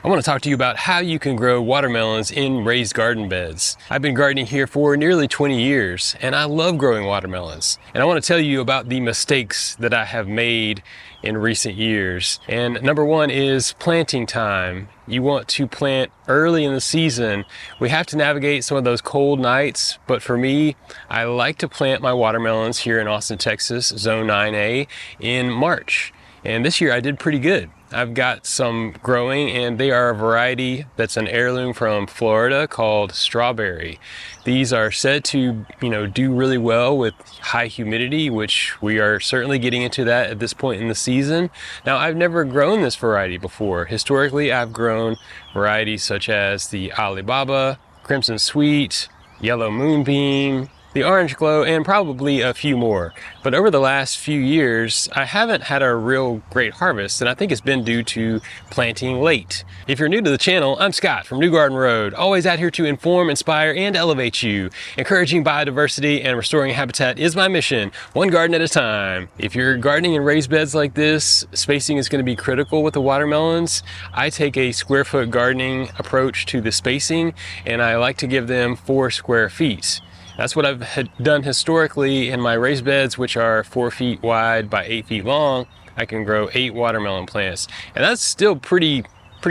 I want to talk to you about how you can grow watermelons in raised garden beds. I've been gardening here for nearly 20 years and I love growing watermelons. And I want to tell you about the mistakes that I have made in recent years. And number one is planting time. You want to plant early in the season. We have to navigate some of those cold nights, but for me, I like to plant my watermelons here in Austin, Texas, Zone 9A, in March. And this year I did pretty good. I've got some growing and they are a variety that's an heirloom from Florida called strawberry. These are said to, do really well with high humidity, which we are certainly getting into that at this point in the season. Now, I've never grown this variety before. Historically, I've grown varieties such as the Alibaba, Crimson Sweet, Yellow Moonbeam, the Orange Glow, and probably a few more. But over the last few years, I haven't had a real great harvest, and I think it's been due to planting late. If you're new to the channel, I'm Scott from New Garden Road, always out here to inform, inspire, and elevate you. Encouraging biodiversity and restoring habitat is my mission, one garden at a time. If you're gardening in raised beds like this, spacing is going to be critical with the watermelons. I take a square foot gardening approach to the spacing, and I like to give them 4 square feet. That's what I've done historically in my raised beds, which are 4 feet wide by 8 feet long. I can grow 8 watermelon plants, and that's still pretty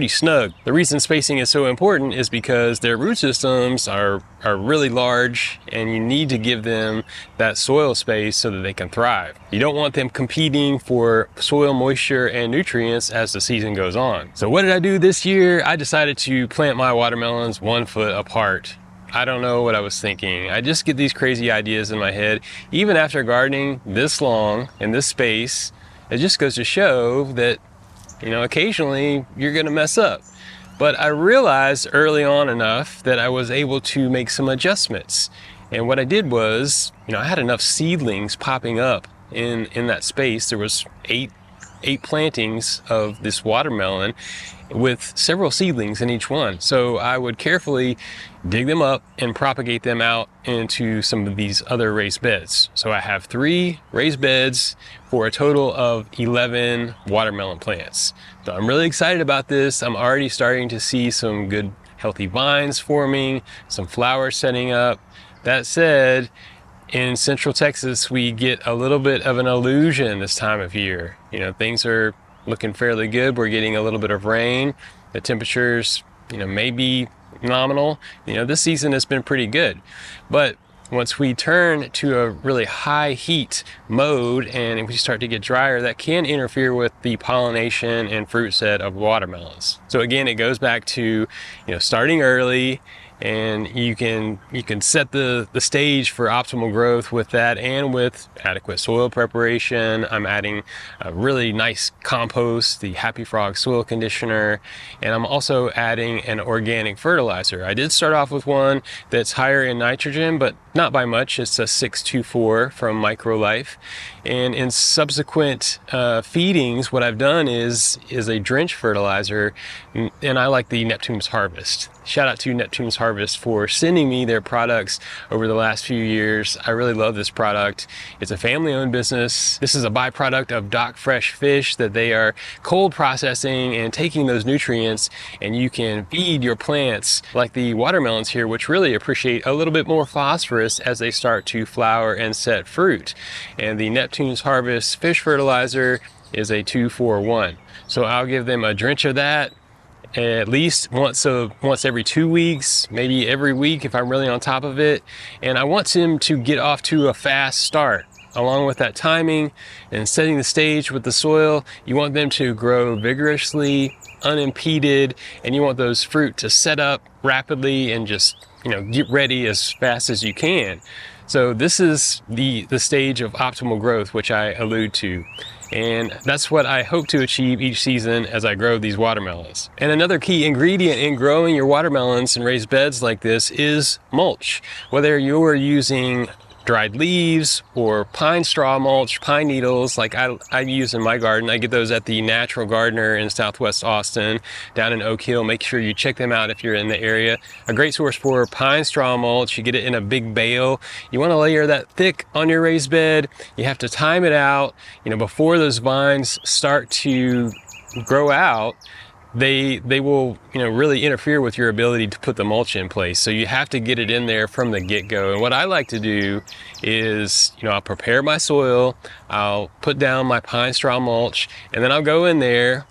snug. The reason spacing is so important is because their root systems are really large, and you need to give them that soil space so that they can thrive. You don't want them competing for soil moisture and nutrients as the season goes on. So what did I do this year? I decided to plant my watermelons 1 foot apart. I don't know what I was thinking. I just get these crazy ideas in my head. Even after gardening this long in this space, it just goes to show that, occasionally you're gonna mess up. But I realized early on enough that I was able to make some adjustments. And what I did was, I had enough seedlings popping up in that space. There was eight plantings of this watermelon with several seedlings in each one. So I would carefully dig them up and propagate them out into some of these other raised beds. So I have 3 raised beds for a total of 11 watermelon plants. So I'm really excited about this. I'm already starting to see some good healthy vines forming, some flowers setting up. That said, in Central Texas, we get a little bit of an illusion this time of year. Things are looking fairly good. We're getting a little bit of rain. The temperatures, may be nominal. This season has been pretty good. But once we turn to a really high heat mode and if we start to get drier, that can interfere with the pollination and fruit set of watermelons. So again, it goes back to, starting early, and you can set the stage for optimal growth with that and with adequate soil preparation. I'm adding a really nice compost, the Happy Frog soil conditioner, and I'm also adding an organic fertilizer. I did start off with one that's higher in nitrogen, but not by much. It's a 624 from MicroLife. And in subsequent feedings, what I've done is a drench fertilizer, and I like the Neptune's Harvest. Shout out to Neptune's Harvest for sending me their products over the last few years. I really love this product. It's a family-owned business. This is a byproduct of Dock Fresh fish that they are cold processing and taking those nutrients, and you can feed your plants like the watermelons here, which really appreciate a little bit more phosphorus as they start to flower and set fruit. And the Neptune's Harvest fish fertilizer is a 2-4-1. So I'll give them a drench of that at least once every 2 weeks, maybe every week if I'm really on top of it. And I want them to get off to a fast start. Along with that timing and setting the stage with the soil, you want them to grow vigorously, unimpeded, and you want those fruit to set up rapidly and just, get ready as fast as you can. So this is the stage of optimal growth, which I allude to. And that's what I hope to achieve each season as I grow these watermelons. And another key ingredient in growing your watermelons in raised beds like this is mulch. Whether you're using dried leaves or pine straw mulch, pine needles like I use in my garden. I get those at the Natural Gardener in Southwest Austin down in Oak Hill. Make sure you check them out if you're in the area. A great source for pine straw mulch. You get it in a big bale. You want to layer that thick on your raised bed. You have to time it out, before those vines start to grow out. they will, really interfere with your ability to put the mulch in place. So you have to get it in there from the get-go. And what I like to do is, I'll prepare my soil, I'll put down my pine straw mulch, and then I'll go in there.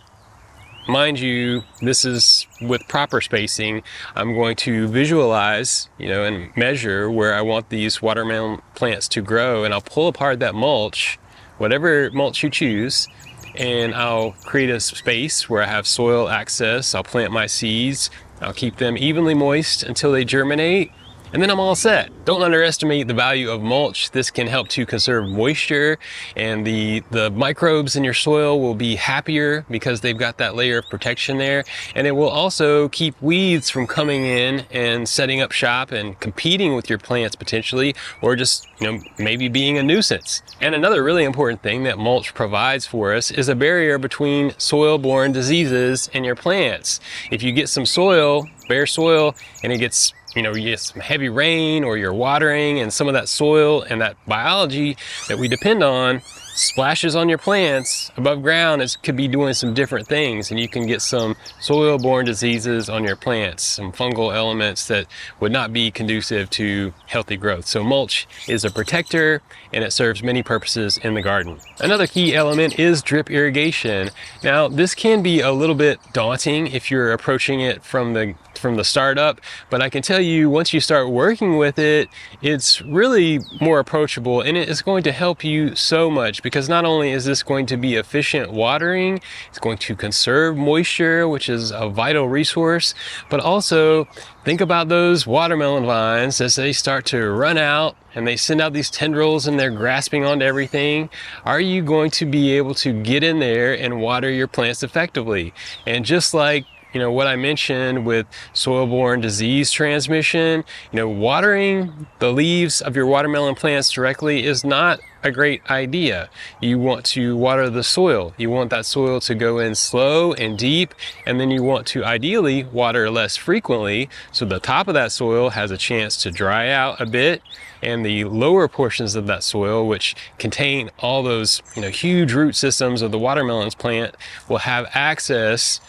Mind you, this is with proper spacing. I'm going to visualize, and measure where I want these watermelon plants to grow, and I'll pull apart that mulch, whatever mulch you choose, and I'll create a space where I have soil access. I'll plant my seeds. I'll keep them evenly moist until they germinate, and then I'm all set. Don't underestimate the value of mulch. This can help to conserve moisture, and the microbes in your soil will be happier because they've got that layer of protection there. And it will also keep weeds from coming in and setting up shop and competing with your plants potentially, or just, maybe being a nuisance. And another really important thing that mulch provides for us is a barrier between soil-borne diseases and your plants. If you get some soil, bare soil, and it gets you get some heavy rain, or you're watering, and some of that soil and that biology that we depend on splashes on your plants above ground, it could be doing some different things, and you can get some soil-borne diseases on your plants, some fungal elements that would not be conducive to healthy growth. So mulch is a protector, and it serves many purposes in the garden. Another key element is drip irrigation. Now, this can be a little bit daunting if you're approaching it from the startup, but I can tell you, once you start working with it, it's really more approachable, and it is going to help you so much, because not only is this going to be efficient watering, it's going to conserve moisture, which is a vital resource, but also think about those watermelon vines as they start to run out and they send out these tendrils and they're grasping onto everything. Are you going to be able to get in there and water your plants effectively? And just like what I mentioned with soil-borne disease transmission, watering the leaves of your watermelon plants directly is not a great idea. You want to water the soil. You want that soil to go in slow and deep, and then you want to ideally water less frequently, so the top of that soil has a chance to dry out a bit, and the lower portions of that soil, which contain all those huge root systems of the watermelon's plant, will have access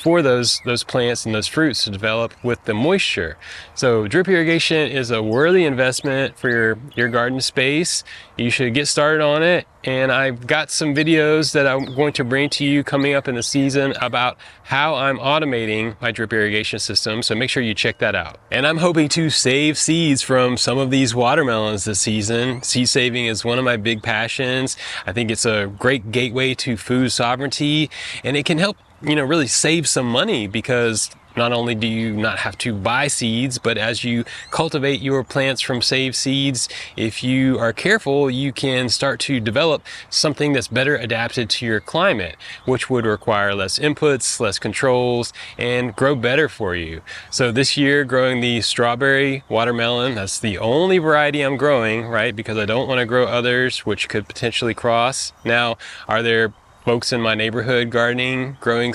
for those plants and those fruits to develop with the moisture. So drip irrigation is a worthy investment for your garden space. You should get started on it, and I've got some videos that I'm going to bring to you coming up in the season about how I'm automating my drip irrigation system, so make sure you check that out. And I'm hoping to save seeds from some of these watermelons this season. Seed saving is one of my big passions. I think it's a great gateway to food sovereignty, and it can help really save some money, because not only do you not have to buy seeds, but as you cultivate your plants from saved seeds, if you are careful, you can start to develop something that's better adapted to your climate, which would require less inputs, less controls, and grow better for you. So this year, growing the strawberry watermelon, that's the only variety I'm growing, right? Because I don't want to grow others which could potentially cross. Now, are there folks in my neighborhood gardening, growing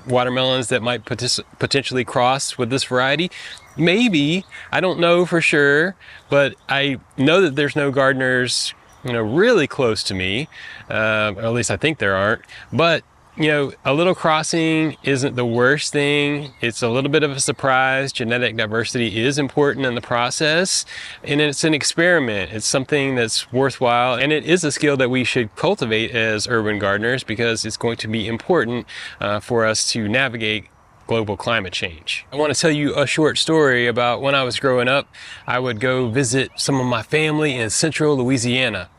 watermelons that might potentially cross with this variety? Maybe. I don't know for sure, but I know that there's no gardeners, really close to me, or at least I think there aren't. But a little crossing isn't the worst thing. It's a little bit of a surprise. Genetic diversity is important in the process, and it's an experiment. It's something that's worthwhile, and it is a skill that we should cultivate as urban gardeners, because it's going to be important for us to navigate global climate change. I want to tell you a short story about when I was growing up. I would go visit some of my family in central Louisiana,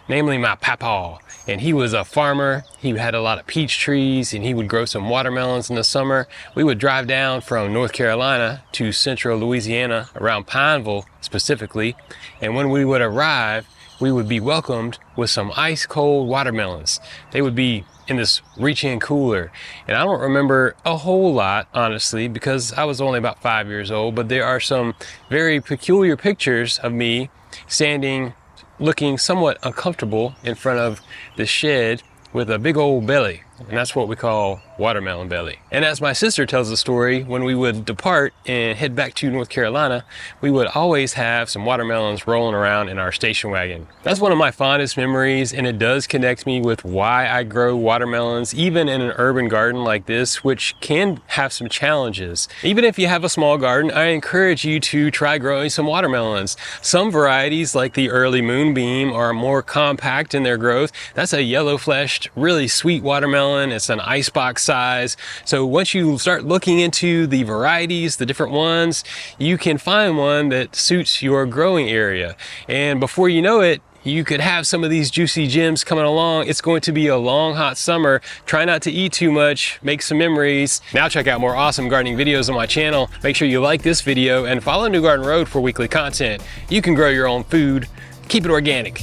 namely my papa. And he was a farmer. He had a lot of peach trees, and he would grow some watermelons in the summer. We would drive down from North Carolina to central Louisiana, around Pineville specifically. And when we would arrive, we would be welcomed with some ice cold watermelons. They would be in this reach-in cooler. And I don't remember a whole lot, honestly, because I was only about 5 years old, but there are some very peculiar pictures of me standing looking somewhat uncomfortable in front of the shed with a big old belly, and that's what we call watermelon belly. And as my sister tells the story, when we would depart and head back to North Carolina, we would always have some watermelons rolling around in our station wagon. That's one of my fondest memories, and it does connect me with why I grow watermelons even in an urban garden like this, which can have some challenges. Even if you have a small garden, I encourage you to try growing some watermelons. Some varieties like the early moonbeam are more compact in their growth. That's a yellow fleshed, really sweet watermelon. It's an icebox size. So once you start looking into the varieties, the different ones, you can find one that suits your growing area. And before you know it, you could have some of these juicy gems coming along. It's going to be a long, hot summer. Try not to eat too much, make some memories. Now check out more awesome gardening videos on my channel. Make sure you like this video and follow New Garden Road for weekly content. You can grow your own food. Keep it organic.